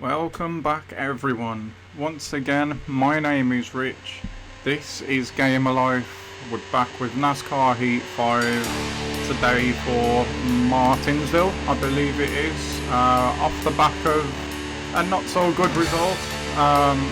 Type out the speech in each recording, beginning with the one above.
Welcome back everyone. Once again, my name is Rich. This is Game of Life. We're back with NASCAR Heat 5 today for Martinsville, I believe it is. Off the back of a not so good result.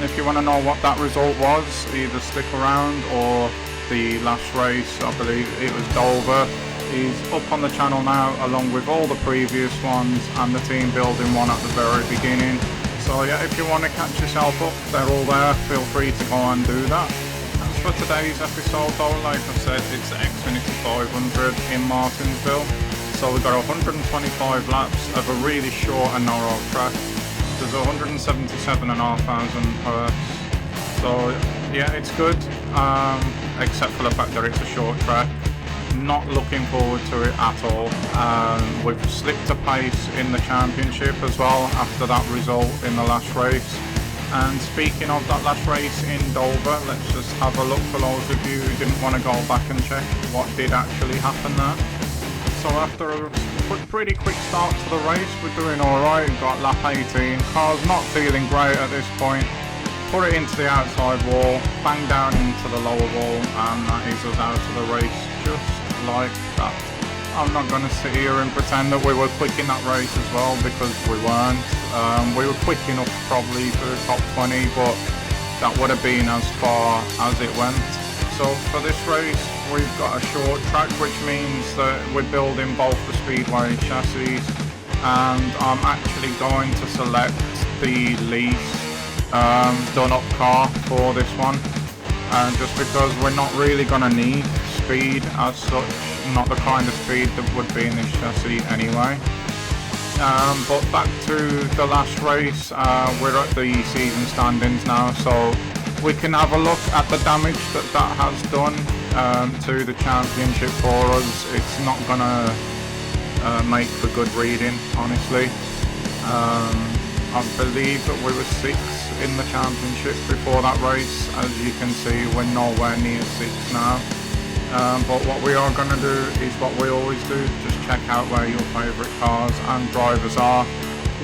If you want to know what that result was, either stick around or the last race, I believe it was Dover, is up on the channel now along with all the previous ones and the team building one at the very beginning. So yeah, if you want to catch yourself up, they're all there, feel free to go and do that. As for today's episode though, like I said, it's Xfinity 500 in Martinsville. So we've got 125 laps of a really short and narrow track. There's 177,500 hertz. So yeah, it's good, except for the fact that it's a short track. Not looking forward to it at all. We've slipped a pace in the championship as well after that result in the last race. And speaking of that last race in Dover, let's just have a look for those of you who didn't want to go back and check what did actually happen there. So after a pretty quick start to the race, we're doing alright. We've got lap 18. Car's not feeling great at this point. Put it into the outside wall, bang down into the lower wall, and that is us out of the race just like that. I'm not going to sit here and pretend that we were quick in that race as well, because we weren't. We were quick enough probably for the top 20, but that would have been as far as it went. So for this race, we've got a short track, which means that we're building both the Speedway chassis, and I'm actually going to select the least done up car for this one, just because we're not really going to need speed as such, not the kind of speed that would be in this chassis anyway. But back to the last race, we're at the season standings now, so we can have a look at the damage that has done to the championship for us. It's not gonna make for good reading, honestly. I believe that we were 6th in the championship before that race. As you can see, we're nowhere near 6th now. But what we are going to do is what we always do, just check out where your favourite cars and drivers are.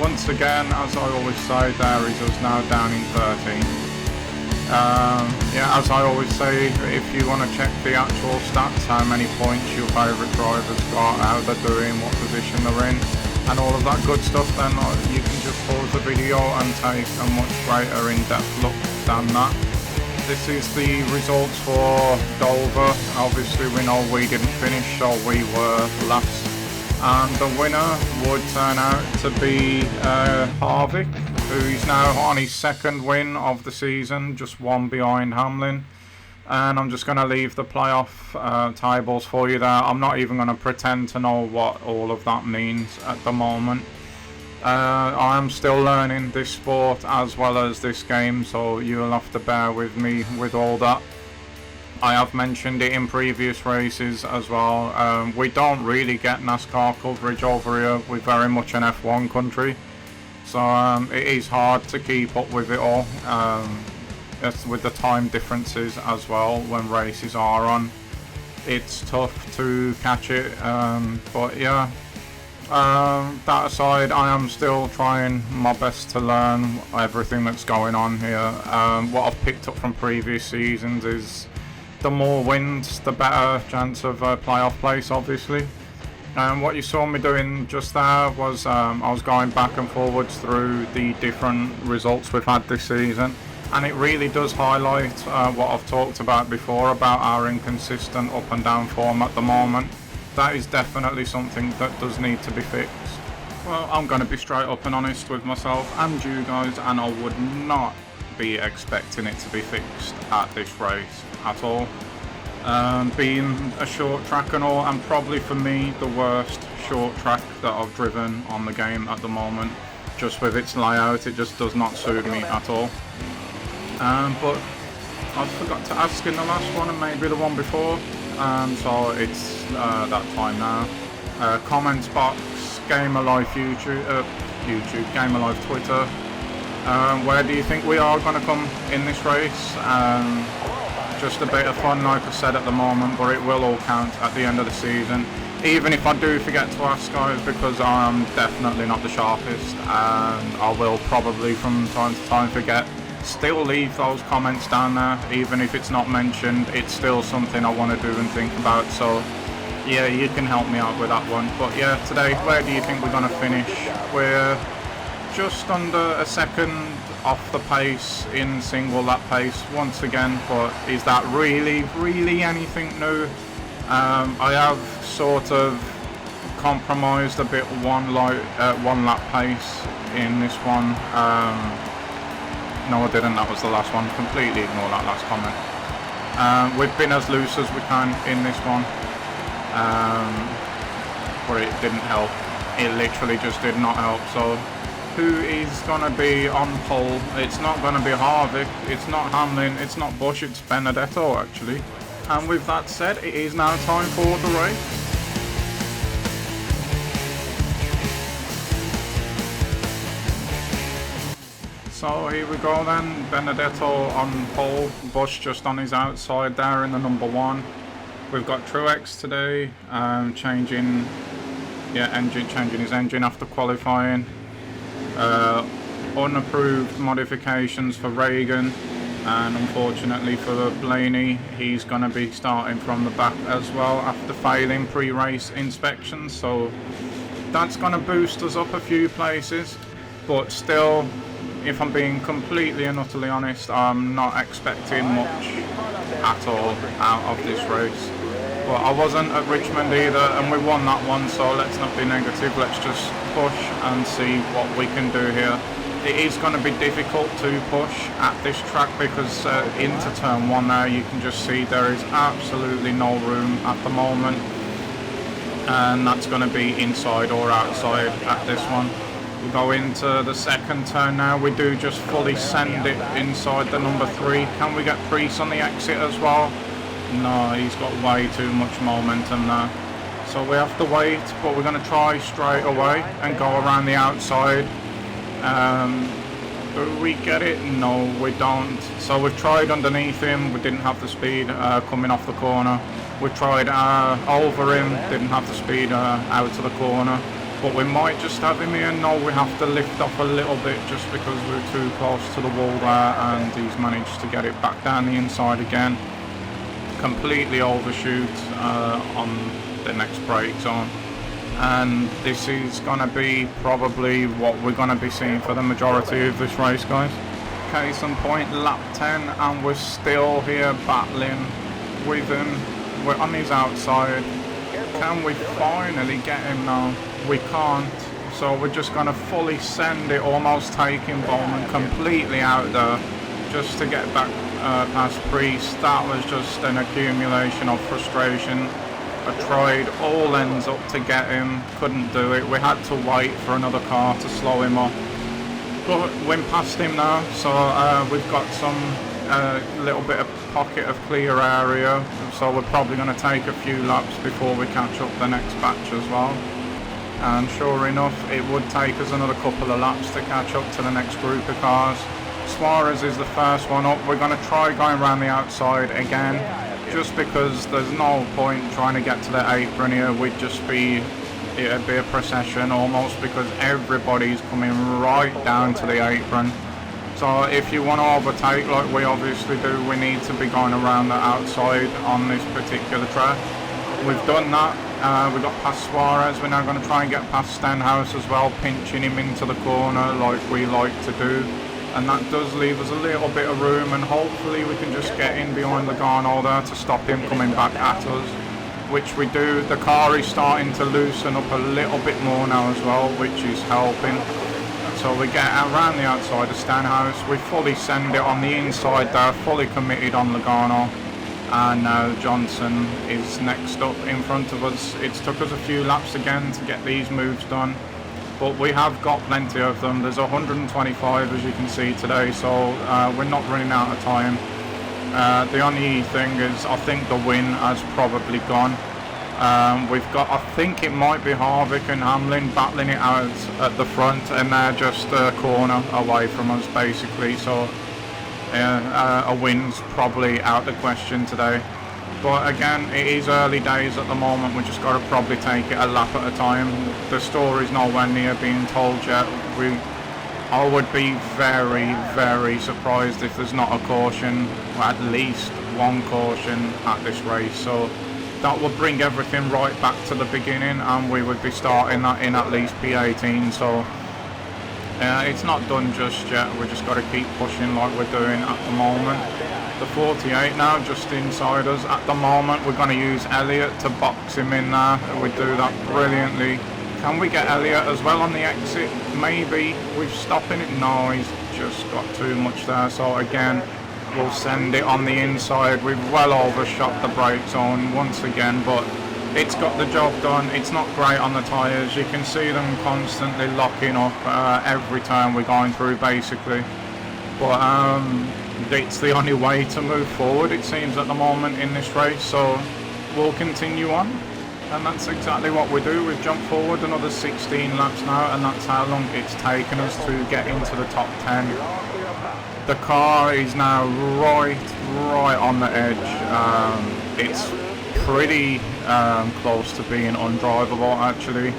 Once again, as I always say, there is us now down in 13th. Yeah, as I always say, if you want to check the actual stats, how many points your favourite drivers got, how they're doing, what position they're in, and all of that good stuff, then you can just pause the video and take a much greater in-depth look than that. This is the results for Dover. Obviously we know we didn't finish, so we were last. And the winner would turn out to be Harvick, who's now on his 2nd win of the season, just one behind Hamlin. And I'm just going to leave the playoff tables for you there. I'm not even going to pretend to know what all of that means at the moment. I am still learning this sport as well as this game, so you'll have to bear with me with all that. I have mentioned it in previous races as well. We don't really get NASCAR coverage over here. We're very much an F1 country, so it is hard to keep up with it all. With the time differences as well when races are on, it's tough to catch it, but yeah, that aside, I am still trying my best to learn everything that's going on here. What I've picked up from previous seasons is the more wins, the better chance of a playoff place, obviously. What you saw me doing just there was I was going back and forwards through the different results we've had this season. And it really does highlight what I've talked about before about our inconsistent up and down form at the moment. That is definitely something that does need to be fixed. Well, I'm going to be straight up and honest with myself and you guys, and I would not be expecting it to be fixed at this race at all. Being a short track and all, and probably for me the worst short track that I've driven on the game at the moment. Just with its layout, it just does not suit me at all. But I forgot to ask in the last one and maybe the one before, so it's that time now. Comments box, Game of Life YouTube, Game of Life Twitter. Where do you think we are going to come in this race? Just a bit of fun, like I said, at the moment, but it will all count at the end of the season. even if I do forget to ask, guys, because I'm definitely not the sharpest, and I will probably from time to time forget, still leave those comments down there. Even if it's not mentioned, it's still something I want to do and think about. So yeah, you can help me out with that one. But yeah, today, where do you think we're going to finish? We're just under a second off the pace in single lap pace once again, but is that really anything new? I have sort of compromised a bit one lap pace in this one. No, I didn't. That was the last one. Completely ignore that last comment. We've been as loose as we can in this one, but it didn't help. It literally just did not help. So who is going to be on pole? It's not going to be Harvick, it's not Hamlin, it's not Busch, it's Benedetto actually. And with that said, it is now time for the race. So here we go then, Benedetto on pole, Busch just on his outside there in the number 1. We've got Truex today, changing his engine after qualifying. Unapproved modifications for Reagan, and unfortunately for Blaney, he's going to be starting from the back as well after failing pre-race inspections, so that's going to boost us up a few places. But still, if I'm being completely and utterly honest, I'm not expecting much at all out of this race. But I wasn't at Richmond either, and we won that one, so let's not be negative. Let's just push and see what we can do here. It is going to be difficult to push at this track because into turn 1 there, you can just see there is absolutely no room at the moment, and that's going to be inside or outside at this one. We go into the second turn now. We do just fully send it inside the number 3. Can we get Priest on the exit as well? No, he's got way too much momentum there. So we have to wait, but we're going to try straight away and go around the outside. Do we get it? No, we don't. So we've tried underneath him. We didn't have the speed coming off the corner. We tried over him. Didn't have the speed out to the corner. But we might just have him here. No, we have to lift off a little bit just because we're too close to the wall there, and he's managed to get it back down the inside again. Completely overshoot on the next brake zone, and this is going to be probably what we're going to be seeing for the majority of this race, guys. Case in point, lap 10, and we're still here battling with him. We're on his outside. Can we finally get him now? We can't, so we're just going to fully send it, almost taking Bowman completely out there just to get back past Priest. That was just an accumulation of frustration. I tried all ends up to get him, couldn't do it. We had to wait for another car to slow him up, but went past him now, so we've got some little bit of pocket of clear area, so we're probably going to take a few laps before we catch up the next batch as well. And sure enough, it would take us another couple of laps to catch up to the next group of cars. Suarez is the first one up. We're going to try going around the outside again, just because there's no point trying to get to the apron here. It'd be a procession almost, because everybody's coming right down to the apron. So if you want to overtake like we obviously do, we need to be going around the outside on this particular track. We've done that. We got past Suarez. We're now going to try and get past Stenhouse as well, pinching him into the corner like we like to do. And that does leave us a little bit of room, and hopefully we can just get in behind the Garneau there to stop him coming back at us, which we do. The car is starting to loosen up a little bit more now as well, which is helping. So we get around the outside of Stenhouse. We fully send it on the inside there, fully committed on Logano. And now Johnson is next up in front of us. It's took us a few laps again to get these moves done, but we have got plenty of them. There's 125 as you can see today, so we're not running out of time. The only thing is, I think the win has probably gone. We've got, I think it might be Harvick and Hamlin battling it out at the front, and they're just a corner away from us basically, so a win's probably out of the question today. But again, it is early days at the moment. We just got to probably take it a lap at a time. The story's nowhere near being told yet. I would be very, very surprised if there's not a caution, or at least one caution at this race. So that would bring everything right back to the beginning, and we would be starting that in at least P18. So it's not done just yet. We just got to keep pushing like we're doing at the moment. The 48 now, just inside us at the moment. We're going to use Elliott to box him in there. We do that brilliantly. Can we get Elliott as well on the exit? Maybe. We're stopping it. No, he's just got too much there. So again, we'll send it on the inside. We've well overshot the brake zone once again, but it's got the job done. It's not great on the tyres. You can see them constantly locking up every time we're going through, basically. But it's the only way to move forward, it seems, at the moment in this race. So we'll continue on. And that's exactly what we do. We've jumped forward another 16 laps now, and that's how long it's taken us to get into the top 10. The car is now right on the edge. It's pretty close to being undrivable, actually.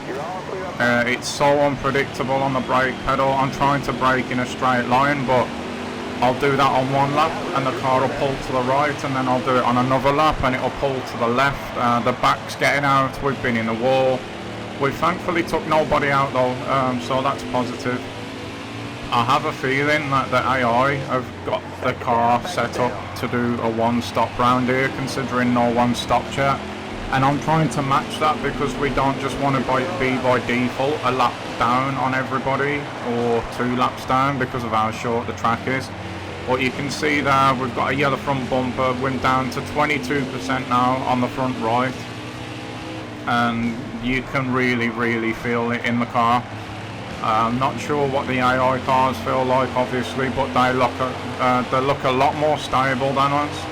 It's so unpredictable on the brake pedal. I'm trying to brake in a straight line, but I'll do that on one lap and the car will pull to the right, and then I'll do it on another lap and it'll pull to the left. The back's getting out. We've been in the wall. We thankfully took nobody out though, so that's positive. I have a feeling that the AI have got the car set up to do a one-stop round here, considering no one stopped yet. And I'm trying to match that because we don't just want to be by default a lap down on everybody or 2 laps down because of how short the track is. But you can see there we've got a yellow front bumper. We're down to 22% now on the front right, and you can really feel it in the car. I'm not sure what the AI cars feel like, obviously, but they look a lot more stable than us.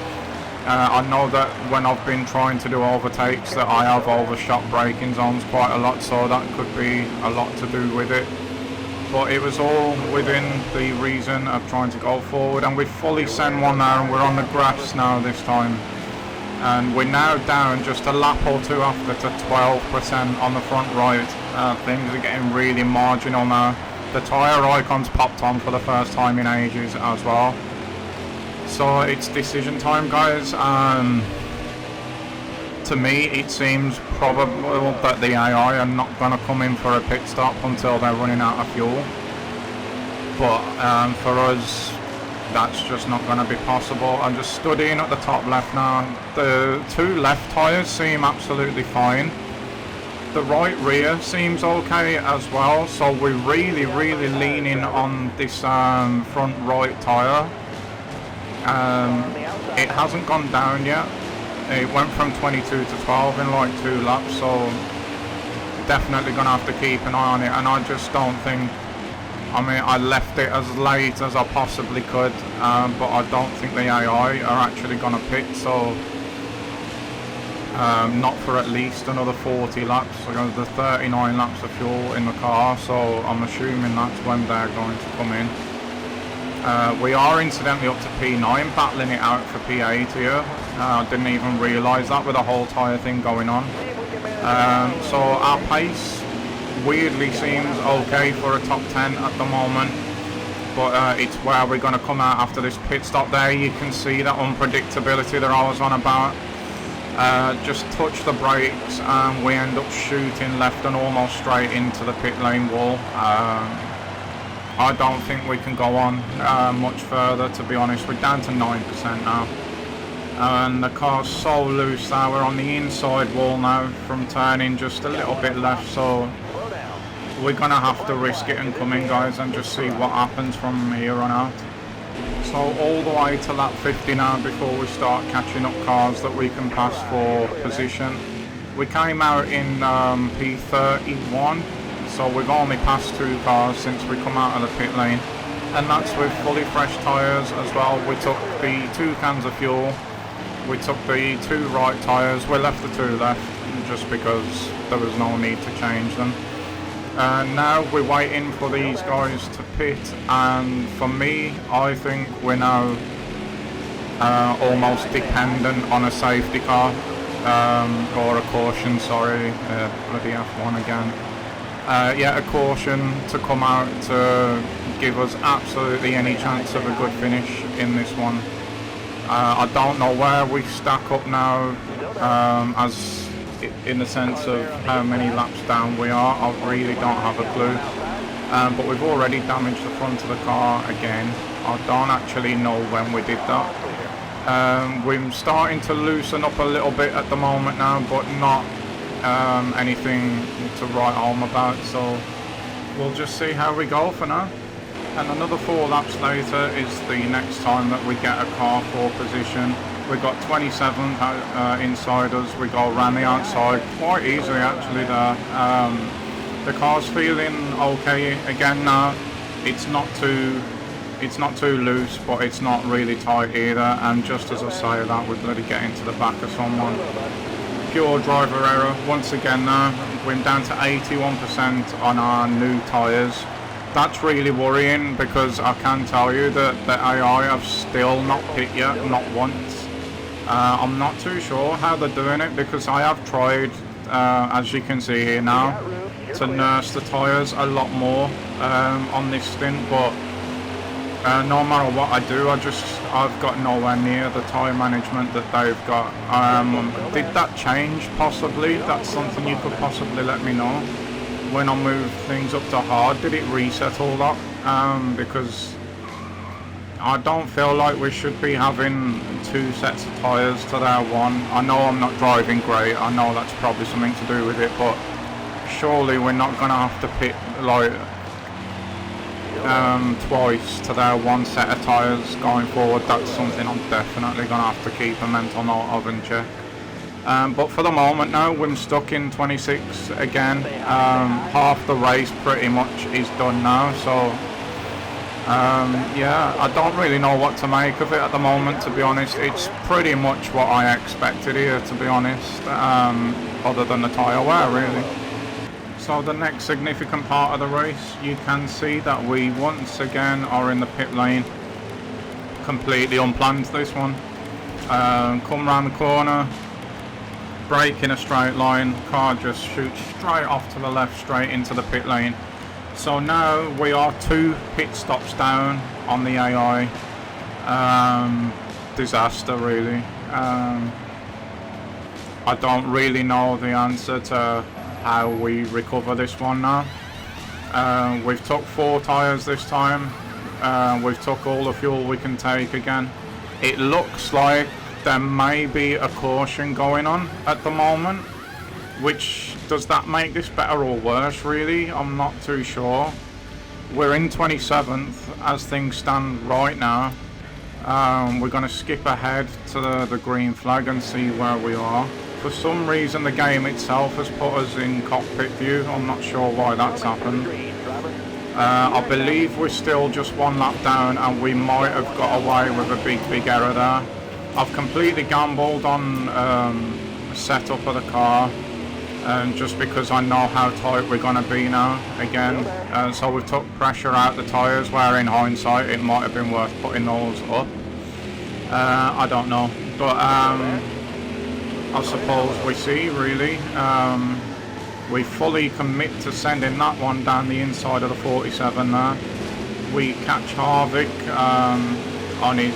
I know that when I've been trying to do overtakes that I have overshot braking zones quite a lot, so that could be a lot to do with it. But it was all within the reason of trying to go forward, and we fully send one now, and we're on the grass now this time. And we're now down just a lap or two after to 12% on the front right. Things are getting really marginal now. The tyre icon's popped on for the first time in ages as well. So it's decision time, guys. To me, it seems probable that the AI are not going to come in for a pit stop until they're running out of fuel. But for us, that's just not going to be possible. I'm just stood in at the top left now. The 2 left tyres seem absolutely fine. The right rear seems okay as well. So we're really leaning on this front right tyre. It hasn't gone down yet. It went from 22 to 12 in like 2 laps, so definitely gonna have to keep an eye on it. And I just don't think, I mean, I left it as late as I possibly could, but I don't think the AI are actually gonna pit, so not for at least another 40 laps. There's 39 laps of fuel in the car, so I'm assuming that's when they're going to come in. We are incidentally up to P9, battling it out for P8 here. I didn't even realise that with the whole tyre thing going on. So our pace weirdly seems okay for a top 10 at the moment, but it's where we're going to come out after this pit stop. There you can see that unpredictability that I was on about. Just touch the brakes and we end up shooting left and almost straight into the pit lane wall. I don't think we can go on much further, to be honest. We're down to 9% now. And the car's so loose now. We're on the inside wall now from turning just a little bit left. So we're going to have to risk it and come in, guys, and just see what happens from here on out. So all the way to lap 50 now before we start catching up cars that we can pass for position. We came out in P31. So we've only passed 2 cars since we come out of the pit lane, and that's with fully fresh tyres as well. We took the 2 cans of fuel, we took the 2 right tyres, we left the 2 left just because there was no need to change them. Now we're waiting for these guys to pit, and for me, I think we're now almost dependent on a safety car, or a caution, sorry, bloody F1 again. Yeah, a caution to come out to give us absolutely any chance of a good finish in this one. I don't know where we stack up now, as in the sense of how many laps down we are. I really don't have a clue. But we've already damaged the front of the car again. I don't actually know when we did that. We're starting to loosen up a little bit at the moment now, but not anything to write home about, so we'll just see how we go for now. And another 4 laps later is the next time that we get a car for position. We got 27th inside us. We go around the outside quite easily actually there. The car's feeling okay again now. It's not too loose, but it's not really tight either. And just as I say that, we're bloody getting to the back of someone. Pure driver error once again now. We're down to 81% on our new tyres. That's really worrying, because I can tell you that the AI have still not pit yet, not once. I'm not too sure how they're doing it, because I have tried, as you can see here now, to nurse the tyres a lot more on this stint, but no matter what I do, I've got nowhere near the tyre management that they've got. Did that change possibly? That's something you could possibly let me know. When I move things up to hard, did it reset all that? Because I don't feel like we should be having 2 sets of tyres to their 1. I know I'm not driving great, I know that's probably something to do with it, but surely we're not going to have to pit like twice to their 1 set of tyres going forward. That's something I'm definitely going to have to keep a mental note of and check. But for the moment now, we're stuck in 26 again. Half the race pretty much is done now, so yeah, I don't really know what to make of it at the moment, to be honest. It's pretty much what I expected here, to be honest, other than the tyre wear really. So the next significant part of the race, you can see that we once again are in the pit lane. Completely unplanned, this one. Come round the corner, brake in a straight line, car just shoots straight off to the left, straight into the pit lane. So now we are 2 pit stops down on the AI. Disaster really. I don't really know the answer to how we recover this one now. We've took 4 tyres this time. We've took all the fuel we can take again. It looks like there may be a caution going on at the moment, which, does that make this better or worse really? I'm not too sure. We're in 27th as things stand right now. We're going to skip ahead to the green flag and see where we are. For some reason the game itself has put us in cockpit view. I'm not sure why that's happened. I believe we're still just 1 lap down, and we might have got away with a big error there. I've completely gambled on setup of the car, just because I know how tight we're going to be now again. So we took pressure out the tyres, where in hindsight it might have been worth putting those up. I don't know, but I suppose we see really. We fully commit to sending that one down the inside of the 47 there. We catch Harvick on his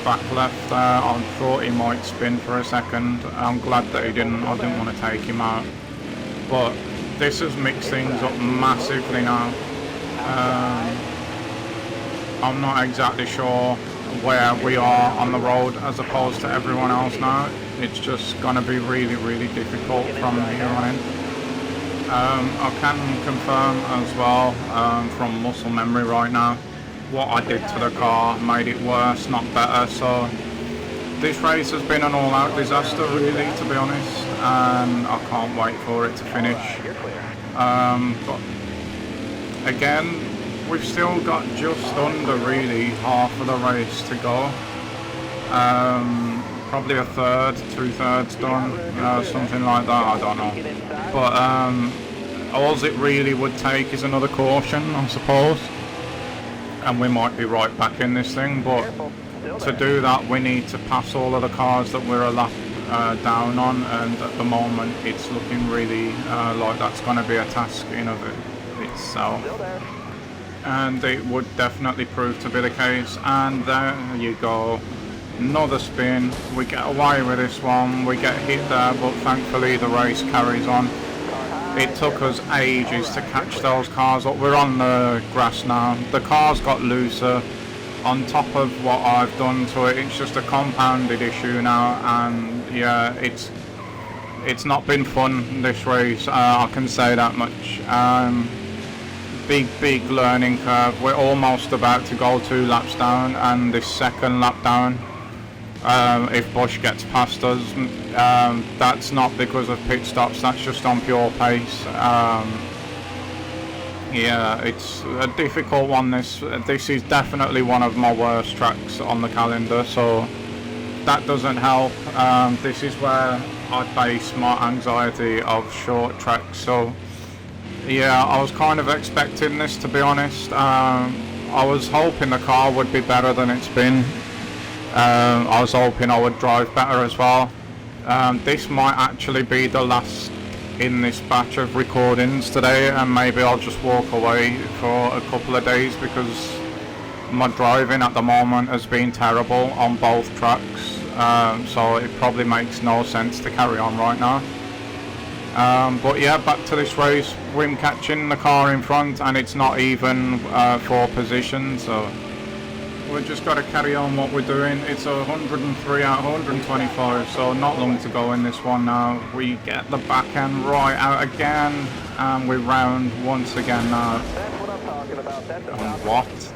back left there. I thought he might spin for a second. I'm glad that he didn't. I didn't want to take him out. But this has mixed things up massively now. I'm not exactly sure where we are on the road as opposed to everyone else now. It's just going to be really difficult from here on in. I can confirm as well, from muscle memory right now, what I did to the car made it worse, not better. So this race has been an all-out disaster really, to be honest, and I can't wait for it to finish. But again, we've still got just under really half of the race to go. Probably a third, 2/3 done, something like that, I don't know. But all it really would take is another caution, I suppose, and we might be right back in this thing. But to do that, we need to pass all of the cars that we're a lap down on, and at the moment it's looking really like that's going to be a task in of itself. And it would definitely prove to be the case. And there you go. Another spin. We get away with this one. We get hit there, but thankfully the race carries on. It took us ages to catch those cars up. We're on the grass now. The cars got looser on top of what I've done to it. It's just a compounded issue now, and yeah, it's not been fun this race. I can say that much. Big learning curve. We're almost about to go 2 laps down, and this second lap down, if Bush gets past us, that's not because of pit stops, that's just on pure pace. Yeah, it's a difficult one. This is definitely one of my worst tracks on the calendar, so that doesn't help. This is where I base my anxiety of short tracks. So yeah, I was kind of expecting this, to be honest. I was hoping the car would be better than it's been. I was hoping I would drive better as well. This might actually be the last in this batch of recordings today, and maybe I'll just walk away for a couple of days, because my driving at the moment has been terrible on both tracks. So it probably makes no sense to carry on right now. But yeah, back to this race. We're catching the car in front, and it's not even for position, so we've just got to carry on what we're doing. It's 103 out of 125, so not long to go in this one now. We get the back end right out again, and we round once again now. That's what I'm talking about. That's And what?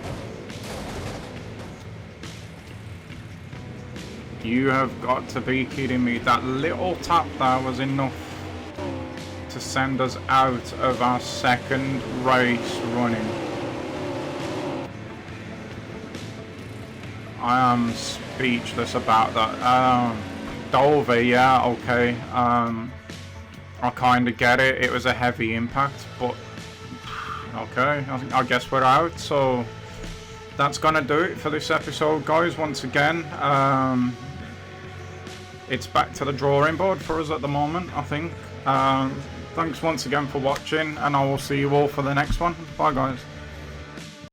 You have got to be kidding me. That little tap there was enough to send us out of our second race running. I am speechless about that. Dover, yeah, okay. I kind of get it. It was a heavy impact, but okay, I guess we're out. So that's gonna do it for this episode, guys. Once again, it's back to the drawing board for us at the moment, I think. Thanks once again for watching, and I will see you all for the next one. Bye, guys.